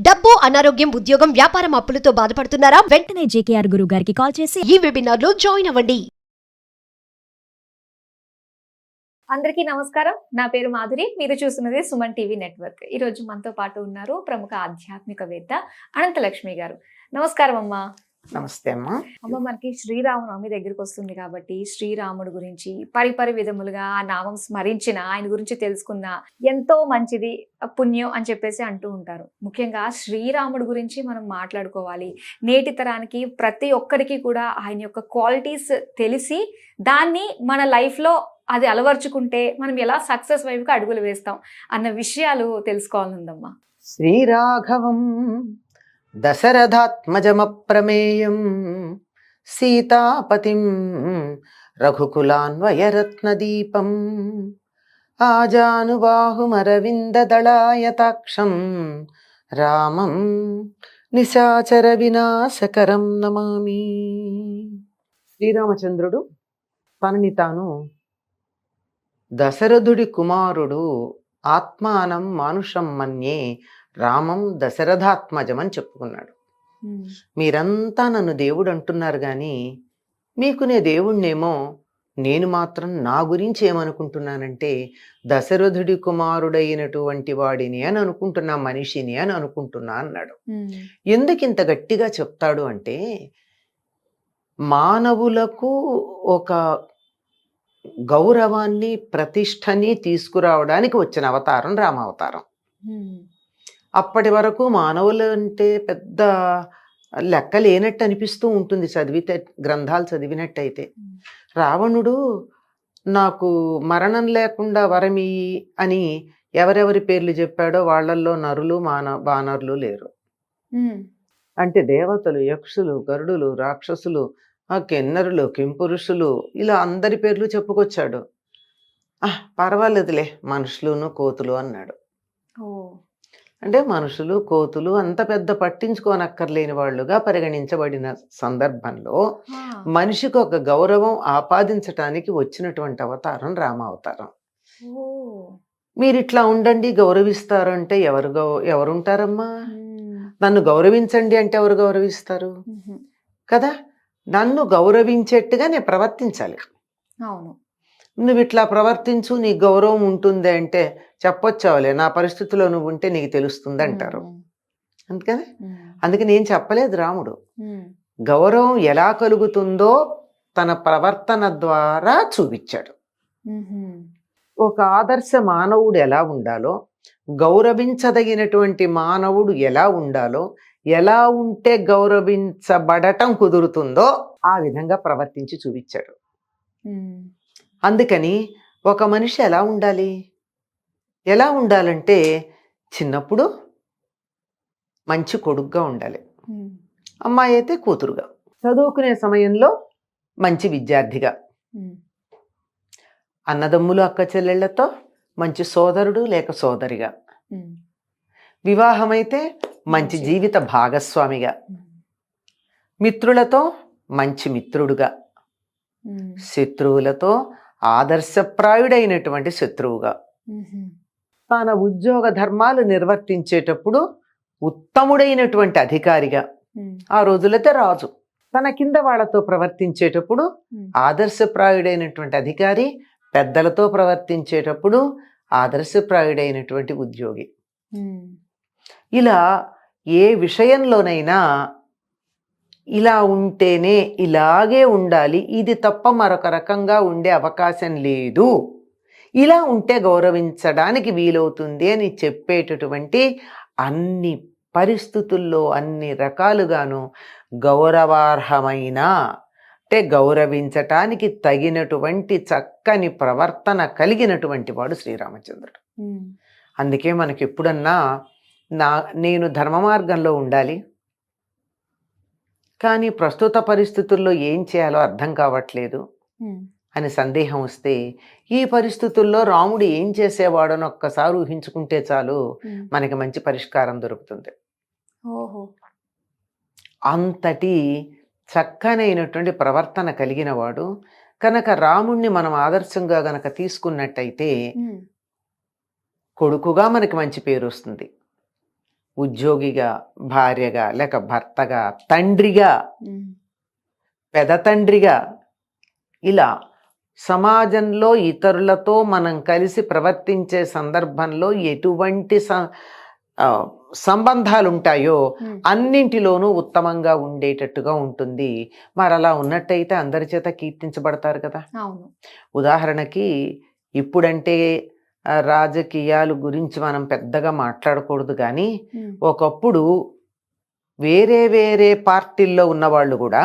డబ్బు, అనారోగ్యం, ఉద్యోగం, వ్యాపారం అప్పులతో బాధపడుతున్నారా? వెంటనే జేకేఆర్ గురువు గారికి కాల్ చేసి ఈ వెబినార్ లో జాయిన్ అవ్వండి. అందరికీ నమస్కారం. నా పేరు మాధురి. మీరు చూస్తున్నది సుమన్ టీవీ నెట్వర్క్. ఈ రోజు మనతో పాటు ఉన్నారు ప్రముఖ ఆధ్యాత్మికవేత్త అనంతలక్ష్మి గారు. నమస్కారం అమ్మా. నమస్తే అమ్మా. అమ్మ, మనకి శ్రీరామనవమి దగ్గరికి వస్తుంది కాబట్టి శ్రీరాముడు గురించి పరిపరి విధములుగా ఆ నామం స్మరించిన, ఆయన గురించి తెలుసుకున్న ఎంతో మంచిది, పుణ్యం అని చెప్పేసి అంటూ ఉంటారు. ముఖ్యంగా శ్రీరాముడు గురించి మనం మాట్లాడుకోవాలి. నేటి తరానికి ప్రతి ఒక్కరికి కూడా ఆయన యొక్క క్వాలిటీస్ తెలిసి దాన్ని మన లైఫ్లో అది అలవర్చుకుంటే మనం ఎలా సక్సెస్ వైపుకి అడుగులు వేస్తాం అన్న విషయాలు తెలుసుకోవాలందమ్మా. శ్రీరాఘవం దశరథాత్మజమప్రమేయం సీతాపతిం రఘుకులాన్వయరత్నదీపం ఆజానుబాహుమరవిందదళాయతాక్షం రామం నిశాచర వినాశకరం నమామి. శ్రీరామచంద్రుడు తనని తాను దశరథుడి కుమారుడు, ఆత్మానం మానుషం మన్యే రామం దశరథాత్మజం అని చెప్పుకున్నాడు. మీరంతా నన్ను దేవుడు అంటున్నారు కానీ మీకు నే దేవుణ్ణేమో, నేను మాత్రం నా గురించి ఏమనుకుంటున్నానంటే దశరథుడి కుమారుడైనటువంటి వాడిని అని అనుకుంటున్నా, మనిషిని అని అనుకుంటున్నా అన్నాడు. ఎందుకు ఇంత గట్టిగా చెప్తాడు అంటే, మానవులకు ఒక గౌరవాన్ని, ప్రతిష్టని తీసుకురావడానికి వచ్చిన అవతారం రామావతారం. అప్పటి వరకు మానవులు అంటే పెద్ద లెక్క లేనట్టు అనిపిస్తూ ఉంటుంది చదివితే, గ్రంథాలు చదివినట్టయితే. రావణుడు నాకు మరణం లేకుండా వరమి అని ఎవరెవరి పేర్లు చెప్పాడో వాళ్ళల్లో నరులు వానరులు లేరు. అంటే దేవతలు, యక్షులు, గరుడులు, రాక్షసులు, కిన్నరులు, కింపురుషులు, ఇలా అందరి పేర్లు చెప్పుకొచ్చాడు. పర్వాలేదులే మనుషులును కోతులు అన్నాడు. అంటే మనుషులు, కోతులు అంత పెద్ద పట్టించుకోనక్కర్లేని వాళ్ళుగా పరిగణించబడిన సందర్భంలో మనిషికి ఒక గౌరవం ఆపాదించటానికి వచ్చినటువంటి అవతారం రామావతారం. మీరు ఇట్లా ఉండండి, గౌరవిస్తారు అంటే ఎవరుంటారమ్మా? నన్ను గౌరవించండి అంటే ఎవరు గౌరవిస్తారు కదా? నన్ను గౌరవించేట్టుగా నేను ప్రవర్తించాలి. అవును. నువ్వు ఇట్లా ప్రవర్తించు, నీ గౌరవం ఉంటుంది అంటే చెప్పొచ్చావులే, నా పరిస్థితిలో నువ్వు ఉంటే నీకు తెలుస్తుంది అంటారు. అందుకని నేను చెప్పలేదు. రాముడు గౌరవం ఎలా కలుగుతుందో తన ప్రవర్తన ద్వారా చూపించాడు. ఒక ఆదర్శ మానవుడు ఎలా ఉండాలో, గౌరవించదగినటువంటి మానవుడు ఎలా ఉండాలో, ఎలా ఉంటే గౌరవించబడటం కుదురుతుందో ఆ విధంగా ప్రవర్తించి చూపించాడు. అందుకని ఒక మనిషి ఎలా ఉండాలంటే చిన్నప్పుడు మంచి కొడుకుగా ఉండాలి, అమ్మాయి అయితే కూతురుగా, చదువుకునే సమయంలో మంచి విద్యార్థిగా, అన్నదమ్ములు అక్క చెల్లెళ్లతో మంచి సోదరుడు లేక సోదరిగా, వివాహమైతే మంచి జీవిత భాగస్వామిగా, మిత్రులతో మంచి మిత్రుడుగా, శత్రువులతో ఆదర్శప్రాయుడైనటువంటి శత్రువుగా, తన ఉద్యోగ ధర్మాలు నిర్వర్తించేటప్పుడు ఉత్తముడైనటువంటి అధికారిగా, ఆ రోజులైతే రాజు, తన కింద వాళ్ళతో ప్రవర్తించేటప్పుడు ఆదర్శప్రాయుడైనటువంటి అధికారి, పెద్దలతో ప్రవర్తించేటప్పుడు ఆదర్శప్రాయుడైనటువంటి ఉద్యోగి. ఇలా ఏ విషయంలోనైనా ఇలా ఉంటేనే ఇలాగే ఉండాలి, ఇది తప్ప మరొక రకంగా ఉండే అవకాశం లేదు, ఇలా ఉంటే గౌరవించడానికి వీలవుతుంది అని చెప్పేటటువంటి అన్ని పరిస్థితుల్లో అన్ని రకాలుగాను గౌరవార్హమైన అంటే గౌరవించటానికి తగినటువంటి చక్కని ప్రవర్తన కలిగినటువంటి వాడు శ్రీరామచంద్రుడు. అందుకే మనకి ఎప్పుడన్నా నేను ధర్మ మార్గంలో ఉండాలి కానీ ప్రస్తుత పరిస్థితుల్లో ఏం చేయాలో అర్థం కావట్లేదు అని సందేహం వస్తే, ఈ పరిస్థితుల్లో రాముడు ఏం చేసేవాడని ఒక్కసారి ఊహించుకుంటే చాలు, మనకి మంచి పరిష్కారం దొరుకుతుంది. అంతటి చక్కనైనటువంటి ప్రవర్తన కలిగిన వాడు కనుక రాముణ్ణి మనం ఆదర్శంగా గనక తీసుకున్నట్టయితే కొడుకుగా మనకి మంచి పేరు వస్తుంది, ఉద్యోగిగా, భార్యగా, లేక భర్తగా, తండ్రిగా, పెదతండ్రిగా, ఇలా సమాజంలో ఇతరులతో మనం కలిసి ప్రవర్తించే సందర్భంలో ఎటువంటి సంబంధాలు ఉంటాయో అన్నింటిలోనూ ఉత్తమంగా ఉండేటట్టుగా ఉంటుంది. మరి అలా ఉన్నట్టయితే అందరి చేత కీర్తించబడతారు కదా. అవును. ఉదాహరణకి ఇప్పుడంటే రాజకీయాలు గురించి మనం పెద్దగా మాట్లాడకూడదు, కానీ ఒకప్పుడు వేరే వేరే పార్టీల్లో ఉన్నవాళ్ళు కూడా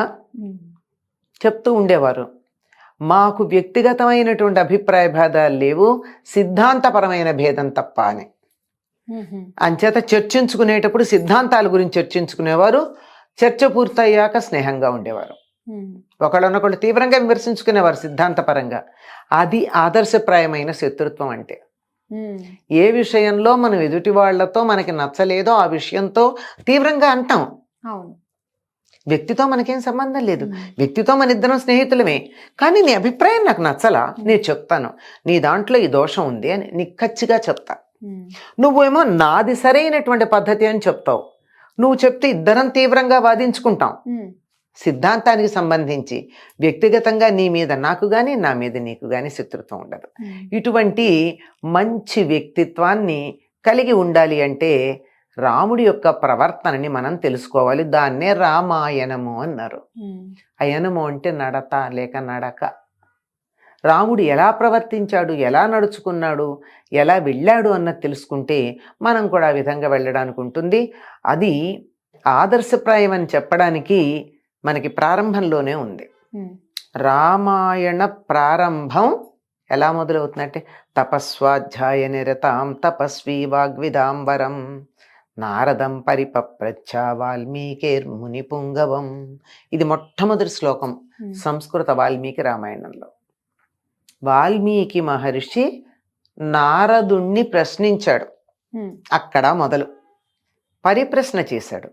చెప్తూ ఉండేవారు, మాకు వ్యక్తిగతమైనటువంటి అభిప్రాయ భేదాలు లేవు, సిద్ధాంతపరమైన భేదం తప్ప అని. అంచేత చర్చించుకునేటప్పుడు సిద్ధాంతాల గురించి చర్చించుకునేవారు, చర్చ పూర్తయ్యాక స్నేహంగా ఉండేవారు. ఒకళ్ళనొకళ్ళు తీవ్రంగా విమర్శించుకునేవారు సిద్ధాంతపరంగా. అది ఆదర్శప్రాయమైన శత్రుత్వం అంటే. ఏ విషయంలో మనం ఎదుటి వాళ్లతో మనకి నచ్చలేదో ఆ విషయంతో తీవ్రంగా అంటాం. వ్యక్తితో మనకేం సంబంధం లేదు, వ్యక్తితో మన ఇద్దరం స్నేహితులమే, కానీ నీ అభిప్రాయం నాకు నచ్చలా, నేను చెప్తాను, నీ దాంట్లో ఈ దోషం ఉంది అని నిక్కచ్చిగా చెప్తా. నువ్వేమో నాది సరైనటువంటి పద్ధతి అని చెప్తావు. నువ్వు చెప్తే ఇద్దరం తీవ్రంగా వాదించుకుంటాం. సిద్ధాంతానికి సంబంధించి వ్యక్తిగతంగా నీ మీద నాకు కానీ, నా మీద నీకు కానీ శత్రుత్వం ఉండదు. ఇటువంటి మంచి వ్యక్తిత్వాన్ని కలిగి ఉండాలి అంటే రాముడి యొక్క ప్రవర్తనని మనం తెలుసుకోవాలి. దాన్నే రామాయణము అన్నారు. అయనము అంటే నడత లేక నడక. రాముడు ఎలా ప్రవర్తించాడు, ఎలా నడుచుకున్నాడు, ఎలా వెళ్ళాడు అన్నది తెలుసుకుంటే మనం కూడా ఆ విధంగా వెళ్ళడానికి ఉంటుంది. అది ఆదర్శప్రాయం అని చెప్పడానికి మనకి ప్రారంభంలోనే ఉంది. రామాయణ ప్రారంభం ఎలా మొదలవుతుందంటే తపస్వాధ్యాయ నిరతాం తపస్వీ వాగ్విదాంబరం నారదం పరిపప్రచ్ఛ వాల్మీకిర్ముని పుంగవం. ఇది మొట్టమొదటి శ్లోకం సంస్కృత వాల్మీకి రామాయణంలో. వాల్మీకి మహర్షి నారదుణ్ణి ప్రశ్నించాడు. అక్కడ మొదలు పరిప్రశ్న చేశాడు.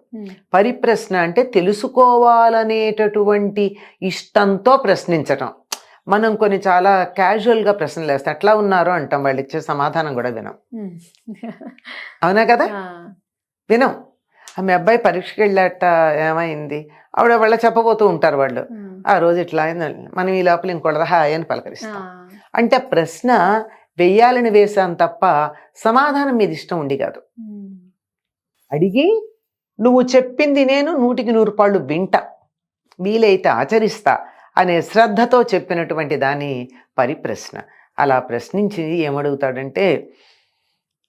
పరిప్రశ్న అంటే తెలుసుకోవాలనేటటువంటి ఇష్టంతో ప్రశ్నించటం. మనం కొన్ని చాలా క్యాజువల్గా ప్రశ్నలు వేస్తాం, ఎట్లా ఉన్నారో అంటాం, వాళ్ళు ఇచ్చే సమాధానం కూడా వినం. అవునా కదా, వినం. మీ అబ్బాయి పరీక్షకి వెళ్ళాట, ఏమైంది, ఆవిడ వాళ్ళ చెప్పబోతూ ఉంటారు వాళ్ళు, ఆ రోజు ఇట్లా అయిందని. మనం ఈ లోపల ఇంకోళ్ళ హాయ్ అని పలకరిస్తాం. అంటే ప్రశ్న వెయ్యాలని వేశాం తప్ప సమాధానం మీద ఇష్టం ఉండి కాదు. అడిగి నువ్వు చెప్పింది నేను 100% వింటా, వీలైతే ఆచరిస్తా అనే శ్రద్ధతో చెప్పినటువంటి దాని పరిప్రశ్న. అలా ప్రశ్నించి ఏమడుగుతాడంటే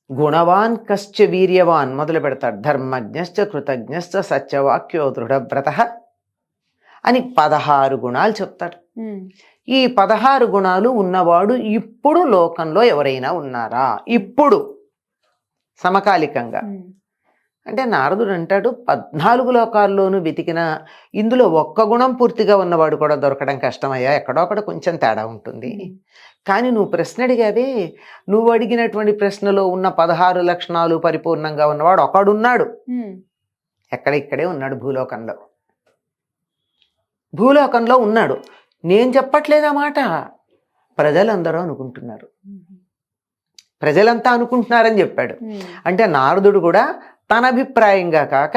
గుణవాన్ కశ్చ వీర్యవాన్ మొదలు పెడతాడు. ధర్మజ్ఞశ్చ కృతజ్ఞశ్చ సత్యవాక్యో దృఢవ్రత అని 16 గుణాలు చెప్తాడు. ఈ 16 గుణాలు ఉన్నవాడు ఇప్పుడు లోకంలో ఎవరైనా ఉన్నారా? ఇప్పుడు సమకాలికంగా అంటే నారదుడు అంటాడు 14 లోకాల్లోనూ వెతికిన ఇందులో ఒక్క గుణం పూర్తిగా ఉన్నవాడు కూడా దొరకడం కష్టమయ్యా, ఎక్కడో అక్కడ కొంచెం తేడా ఉంటుంది. కానీ నువ్వు ప్రశ్న అడిగావే, నువ్వు అడిగినటువంటి ప్రశ్నలో ఉన్న 16 లక్షణాలు పరిపూర్ణంగా ఉన్నవాడు ఒకడున్నాడు. ఇక్కడే ఉన్నాడు, భూలోకంలో ఉన్నాడు. నేను చెప్పట్లేదా మాట, ప్రజలందరూ అనుకుంటున్నారు, ప్రజలంతా అనుకుంటున్నారని చెప్పాడు. అంటే నారదుడు కూడా తన అభిప్రాయంగా కాక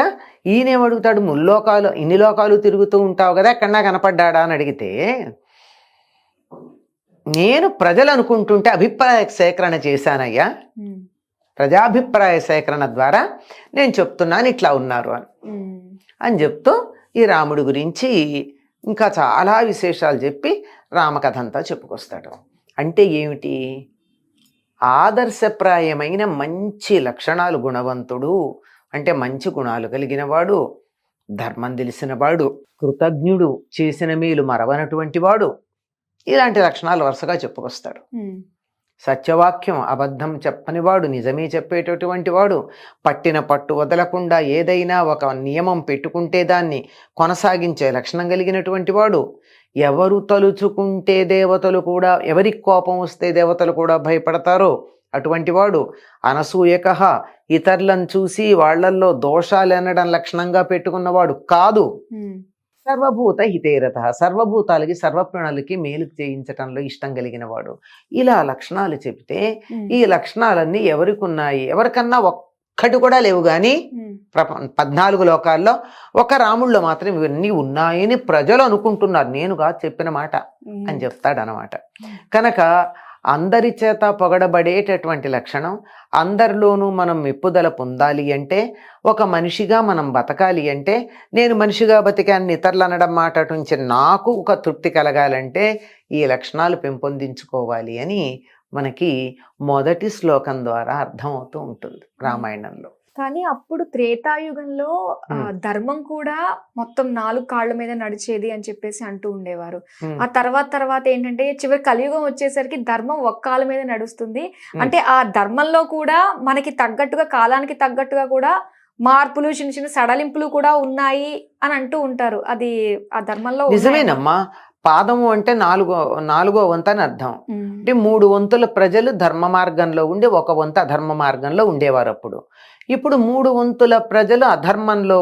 ఈయనేమడుగుతాడు, ముల్లోకాలు ఇన్ని లోకాలు తిరుగుతూ ఉంటావు కదా, ఎక్కడన్నా కనపడ్డా అని అడిగితే నేను ప్రజలు అనుకుంటుంటే అభిప్రాయ సేకరణ చేశానయ్యా, ప్రజాభిప్రాయ సేకరణ ద్వారా నేను చెప్తున్నాను ఇట్లా ఉన్నారు అని చెప్తూ ఈ రాముడి గురించి ఇంకా చాలా విశేషాలు చెప్పి రామకథ అంతా చెప్పుకొస్తాడు. అంటే ఏమిటి? ఆదర్శప్రాయమైన మంచి లక్షణాలు, గుణవంతుడు అంటే మంచి గుణాలు కలిగినవాడు, ధర్మం తెలిసినవాడు, కృతజ్ఞుడు, చేసిన మేలు మరవనటువంటి వాడు, ఇలాంటి లక్షణాలు వరుసగా చెప్పుకొస్తాడు. సత్యవాక్యం, అబద్ధం చెప్పనివాడు, నిజమే చెప్పేటటువంటి వాడు, పట్టిన పట్టు వదలకుండా ఏదైనా ఒక నియమం పెట్టుకుంటే దాన్ని కొనసాగించే లక్షణం కలిగినటువంటి వాడు, ఎవరు తలుచుకుంటే దేవతలు కూడా, ఎవరికి కోపం వస్తే దేవతలు కూడా భయపడతారో అటువంటి వాడు, అనసూయకః ఇతరులను చూసి వాళ్లల్లో దోషాలు అనడం లక్షణంగా పెట్టుకున్నవాడు కాదు. సర్వభూత హితేరత, సర్వభూతాలకి సర్వప్రాణులకి మేలు చేయించటంలో ఇష్టం కలిగిన వాడు. ఇలా లక్షణాలు చెబితే ఈ లక్షణాలన్నీ ఎవరికి ఉన్నాయి? ఎవరికన్నా ఒక్క ఒక్కటి కూడా లేవు కానీ ఉమ్. 14 లోకాల్లో ఒక రాముడిలో మాత్రం ఇవన్నీ ఉన్నాయని ప్రజలు అనుకుంటున్నారు, నేను కాదు చెప్పిన మాట అని చెప్తాడు అనమాట. కనుక అందరి చేత పొగడబడేటటువంటి లక్షణం, అందరిలోనూ మనం మెప్పుదల పొందాలి అంటే, ఒక మనిషిగా మనం బతకాలి అంటే, నేను మనిషిగా బతికాన్ని ఇతరులు అనడం మాట నుంచి నాకు ఒక తృప్తి కలగాలంటే ఈ లక్షణాలు పెంపొందించుకోవాలి అని మనకి మొదటి శ్లోకం ద్వారా అర్థమవుతూ ఉంటుంది రామాయణంలో. కానీ అప్పుడు త్రేతాయుగంలో ధర్మం కూడా మొత్తం 4 కాళ్ళ మీద నడిచేది అని చెప్పేసి అంటూ ఉండేవారు. ఆ తర్వాత ఏంటంటే చివరి కలియుగం వచ్చేసరికి ధర్మం ఒక్క కాళ్ళ మీద నడుస్తుంది. అంటే ఆ ధర్మంలో కూడా మనకి తగ్గట్టుగా, కాలానికి తగ్గట్టుగా కూడా మార్పులు, చిన్న చిన్న సడలింపులు కూడా ఉన్నాయి అని అంటూ ఉంటారు. అది ఆ ధర్మంలో నిజమేనమ్మా. పాదము అంటే నాలుగో వంతు అని అర్థం. అంటే 3 వంతుల ప్రజలు ధర్మ మార్గంలో ఉండి 1 వంతు అధర్మ మార్గంలో ఉండేవారు అప్పుడు. ఇప్పుడు 3 వంతుల ప్రజలు అధర్మంలో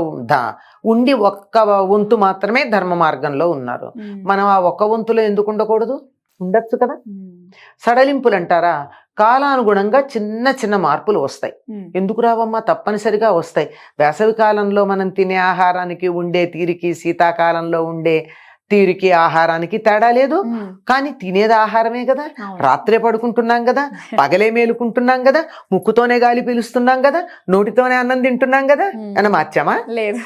ఉండి 1 వంతు మాత్రమే ధర్మ మార్గంలో ఉన్నారు. మనం ఆ 1 వంతులో ఎందుకు ఉండకూడదు? ఉండొచ్చు కదా. సడలింపులు అంటారా, కాలానుగుణంగా చిన్న చిన్న మార్పులు వస్తాయి. ఎందుకు రావమ్మా? తప్పనిసరిగా వస్తాయి. వేసవి కాలంలో మనం తినే ఆహారానికి ఉండే తీరికి, శీతాకాలంలో ఉండే తీరికి ఆహారానికి తేడా లేదు. కానీ తినేది ఆహారమే కదా. రాత్రే పడుకుంటున్నాం కదా, పగలే మేలుకుంటున్నాం కదా, ముక్కుతోనే గాలి పీలుస్తున్నాం కదా, నోటితోనే అన్నం తింటున్నాం కదా. అని మార్చామా? లేదు.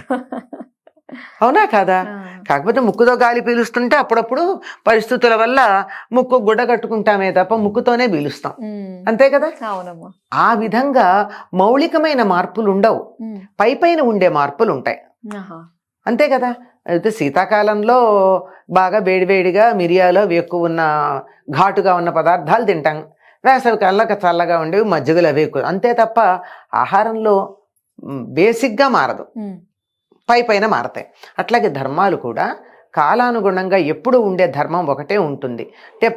అవునా కాదా? కాకపోతే ముక్కుతో గాలి పీలుస్తుంటే అప్పుడప్పుడు పరిస్థితుల వల్ల ముక్కు గుడ్డ కట్టుకుంటామే తప్ప ముక్కుతోనే పీలుస్తాం, అంతే కదా. ఆ విధంగా మౌలికమైన మార్పులు ఉండవు, పైన ఉండే మార్పులు ఉంటాయి, అంతే కదా. అయితే శీతాకాలంలో బాగా వేడివేడిగా మిరియాలు అవి ఎక్కువ ఉన్న ఘాటుగా ఉన్న పదార్థాలు తింటాం. వేసవి కాలంలో చల్లగా ఉండేవి మజ్జిగలు అవి ఎక్కువ, అంతే తప్ప ఆహారంలో బేసిక్గా మారదు, పైన మారతాయి. అట్లాగే ధర్మాలు కూడా కాలానుగుణంగా ఎప్పుడు ఉండే ధర్మం ఒకటే ఉంటుంది. అంటే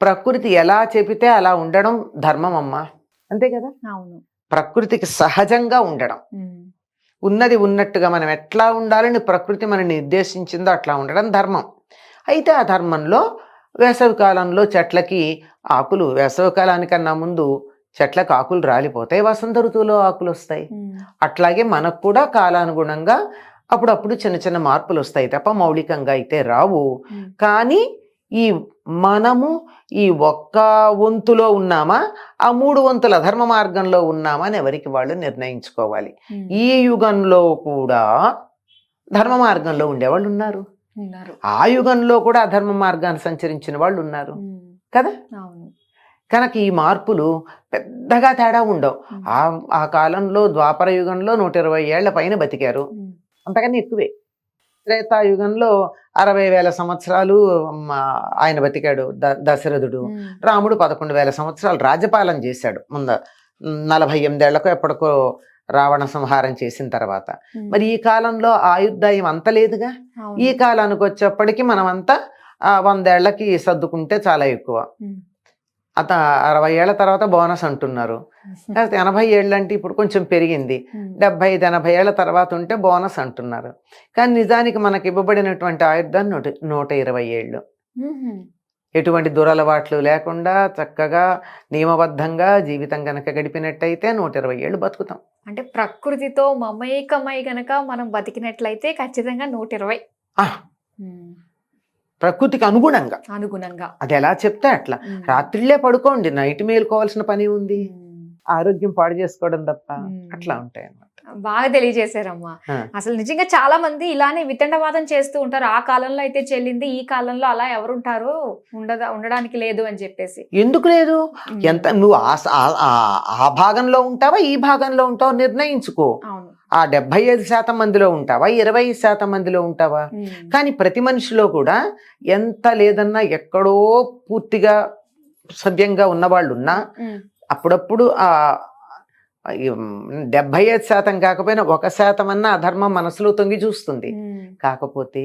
ప్రకృతి ఎలా చెబితే అలా ఉండడం ధర్మం అమ్మా, అంతే కదా. ప్రకృతికి సహజంగా ఉండడం, ఉన్నది ఉన్నట్టుగా మనం ఎట్లా ఉండాలని ప్రకృతి మనని నిర్దేశించిందో అట్లా ఉండడం ధర్మం. అయితే ఆ ధర్మంలో వేసవి కాలంలో చెట్లకి ఆకులు, వేసవి కాలానికన్నా ముందు చెట్లకు ఆకులు రాలిపోతాయి, వసంత ఋతువులో ఆకులు వస్తాయి. అట్లాగే మనకు కూడా కాలానుగుణంగా అప్పుడప్పుడు చిన్న చిన్న మార్పులు వస్తాయి తప్ప మౌలికంగా అయితే రావు. కానీ మనము ఈ 1 వంతులో ఉన్నామా, ఆ 3 వంతుల ధర్మ మార్గంలో ఉన్నామా అని ఎవరికి వాళ్ళు నిర్ణయించుకోవాలి. ఈ యుగంలో కూడా ధర్మ మార్గంలో ఉండేవాళ్ళు ఉన్నారు, ఆ యుగంలో కూడా అధర్మ మార్గాన్ని సంచరించిన వాళ్ళు ఉన్నారు కదా. కనుక ఈ మార్పులు పెద్దగా తేడా ఉండవు. ఆ కాలంలో ద్వాపర యుగంలో 120 ఏళ్ల పైన బతికారు, అంతకన్నా ఎక్కువే. త్రేతాయుగంలో 60,000 సంవత్సరాలు ఆయన బతికాడు దశరథుడు. రాముడు 11,000 సంవత్సరాలు రాజ్యపాలన చేశాడు. ముందు 48 ఏళ్లకు ఎప్పటికో రావణ సంహారం చేసిన తర్వాత. మరి ఈ కాలంలో ఆయుర్దాయం అంత లేదుగా. ఈ కాలానికి వచ్చేప్పటికి మనం అంతా 100 ఏళ్లకి సర్దుకుంటే చాలా ఎక్కువ. 60 ఏళ్ల తర్వాత బోనస్ అంటున్నారు. 80 ఏళ్ళు అంటే ఇప్పుడు కొంచెం పెరిగింది, 75-80 ఏళ్ల తర్వాత ఉంటే బోనస్ అంటున్నారు. కానీ నిజానికి మనకి ఇవ్వబడినటువంటి ఆయుర్దాన్ని 120 ఏళ్ళు. ఎటువంటి దురలవాట్లు లేకుండా చక్కగా నియమబద్ధంగా జీవితం గనక గడిపినట్టయితే 120 ఏళ్ళు బతుకుతాం. అంటే ప్రకృతితో మమేకమై గనక మనం బతికినట్లయితే ఖచ్చితంగా 120. ప్రకృతికి అనుగుణంగా అది ఎలా చెప్తే అట్లా. రాత్రిళ్ళే పడుకోండి, నైట్ మేలుకోవాల్సిన పని ఉంది, ఆరోగ్యం పాడు చేసుకోవడం తప్ప. అట్లా ఉంటాయి అన్నమాట. బాగా తెలియజేశారమ్మా. అసలు నిజంగా చాలా మంది ఇలానే వితండవాదం చేస్తూ ఉంటారు. ఆ కాలంలో అయితే చెల్లింది, ఈ కాలంలో అలా ఎవరుంటారు, ఉండడానికి లేదు అని చెప్పేసి. ఎందుకు లేదు? ఎంత నువ్వు ఆ భాగంలో ఉంటావా, ఈ భాగంలో ఉంటావా నిర్ణయించుకో. ఆ 75% మందిలో ఉంటావా, 25% మందిలో ఉంటావా? కానీ ప్రతి మనిషిలో కూడా ఎంత లేదన్నా ఎక్కడో పూర్తిగా సభ్యంగా ఉన్నవాళ్ళు ఉన్నా అప్పుడప్పుడు ఆ 75% కాకపోయినా 1% అన్నా అధర్మం మనసులో తొంగి చూస్తుంది. కాకపోతే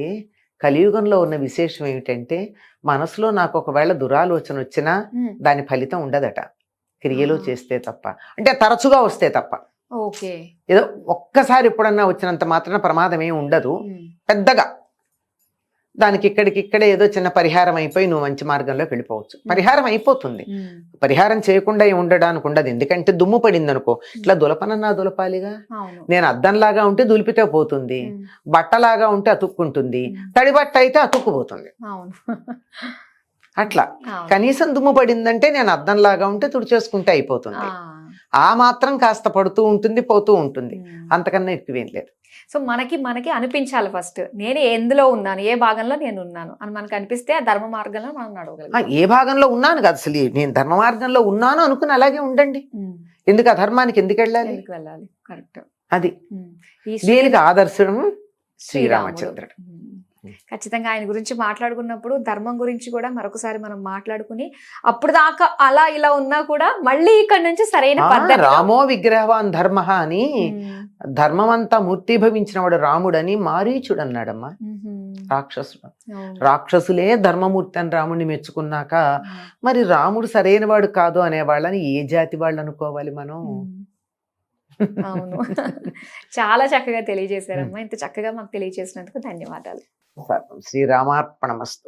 కలియుగంలో ఉన్న విశేషం ఏమిటంటే, మనసులో నాకు ఒకవేళ దురాలోచన వచ్చినా దాని ఫలితం ఉండదట, క్రియలో చేస్తే తప్ప. అంటే తరచుగా వస్తే తప్ప. ఏదో ఒక్కసారి ఎప్పుడన్నా వచ్చినంత మాత్రాన ప్రమాదం ఏమి ఉండదు పెద్దగా. దానికి ఇక్కడికిక్కడే ఏదో చిన్న పరిహారం అయిపోయి నువ్వు మంచి మార్గంలోకి వెళ్ళిపోవచ్చు. పరిహారం అయిపోతుంది. పరిహారం చేయకుండా ఉండడానికి ఉండదు. ఎందుకంటే దుమ్ము పడింది అనుకో, ఇట్లా దులపనన్నా దులపాలిగా. అవును. నేను అద్దంలాగా ఉంటే దులిపితే పోతుంది, బట్టలాగా ఉంటే అతుక్కుంటుంది, తడి బట్ట అయితే అతుక్కుపోతుంది. అవును. అట్లా అవును. కనీసం దుమ్ము పడిందంటే నేను అద్దంలాగా ఉంటే తుడిచేసుకుంటే అయిపోతుంది. ఆ మాత్రం కాస్త పడుతూ ఉంటుంది, పోతూ ఉంటుంది, అంతకన్నా ఎక్కువేం లేదు. సో మనకి అనిపించాలి ఫస్ట్, నేను ఎందులో ఉన్నాను, ఏ భాగంలో నేను ఉన్నాను అని మనకు అనిపిస్తే ఆ ధర్మ మార్గంలో మనం నడవగలం. ఏ భాగంలో ఉన్నాను కదా, అసలు నేను ధర్మ మార్గంలో ఉన్నాను అనుకుని అలాగే ఉండండి. ఎందుకు ఆ ధర్మానికి ఎందుకు వెళ్ళాలి? వెళ్ళాలి. కరెక్ట్. అది ఈ దీనికి ఆదర్శం శ్రీరామచంద్రుడు. ఖచ్చితంగా ఆయన గురించి మాట్లాడుకున్నప్పుడు ధర్మం గురించి కూడా మరొకసారి మనం మాట్లాడుకుని, అప్పుడు దాకా అలా ఇలా ఉన్నా కూడా మళ్ళీ ఇక్కడ నుంచి సరైన పద్ధతి. రామో విగ్రహవాన్ ధర్మ అని, ధర్మమంతా మూర్తిభవించిన వాడు రాముడని మారీచుడు అన్నాడమ్మా. రాక్షసుడు, రాక్షసులే ధర్మమూర్తి అని రాముడిని మెచ్చుకున్నాక మరి రాముడు సరైన వాడు కాదు అనేవాళ్ళని ఏ జాతి వాళ్ళు అనుకోవాలి మనం? అవును. చాలా చక్కగా తెలియజేశారమ్మా. ఇంత చక్కగా మాకు తెలియజేసినందుకు ధన్యవాదాలు. శ్రీరామార్పణమస్తు.